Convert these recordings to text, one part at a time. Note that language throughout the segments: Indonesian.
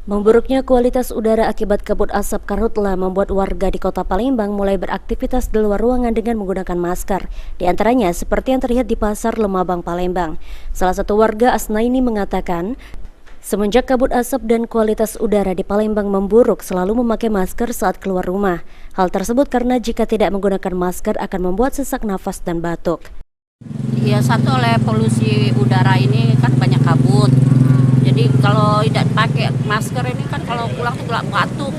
Memburuknya kualitas udara akibat kabut asap karhutla membuat warga di Kota Palembang mulai beraktivitas di luar ruangan dengan menggunakan masker. Di antaranya seperti yang terlihat di Pasar Lemabang, Palembang. Salah satu warga Asnaini mengatakan, semenjak kabut asap dan kualitas udara di Palembang memburuk, selalu memakai masker saat keluar rumah. Hal tersebut karena jika tidak menggunakan masker akan membuat sesak nafas dan batuk. Ya, satu oleh polusi udara ini kan banyak kabut. Jadi kalau tidak pakai masker ini kan kalau pulang tuh batuk,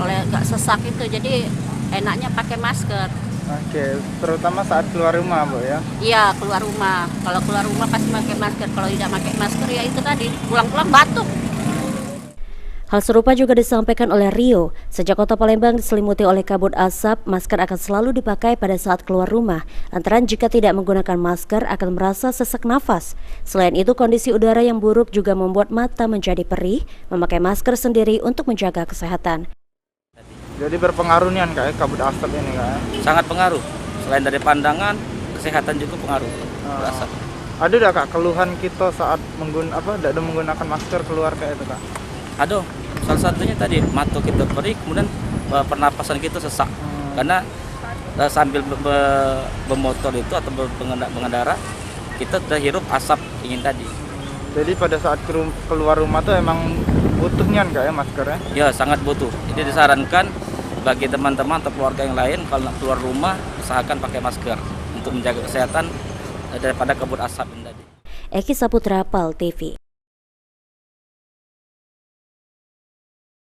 oleh gak sesak itu. Jadi enaknya pakai masker. Oke, terutama saat keluar rumah, Bu ya? Iya, keluar rumah. Kalau keluar rumah pasti pakai masker. Kalau tidak pakai masker ya itu tadi, pulang-pulang batuk. Hal serupa juga disampaikan oleh Rio. Sejak Kota Palembang diselimuti oleh kabut asap, masker akan selalu dipakai pada saat keluar rumah. Lantaran jika tidak menggunakan masker akan merasa sesak nafas. Selain itu, kondisi udara yang buruk juga membuat mata menjadi perih. Memakai masker sendiri untuk menjaga kesehatan. Jadi berpengaruh nih kan kayak kabut asap ini kan? Sangat pengaruh. Selain dari pandangan, kesehatan juga pengaruh. Asap. Ada tidak Kak keluhan kita saat tidak menggunakan masker keluar kayak itu Kak? Aduh, salah satunya tadi mata kita perih, kemudian pernapasan kita sesak. Karena sambil bermotor itu atau mengendara, kita terhirup asap dingin tadi. Jadi pada saat keluar rumah tuh emang butuhnya Kak ya maskernya? Ya, sangat butuh. Jadi disarankan bagi teman-teman atau keluarga yang lain kalau keluar rumah usahakan pakai masker untuk menjaga kesehatan daripada kabut asap ini tadi. Eki Saputra, PAL TV.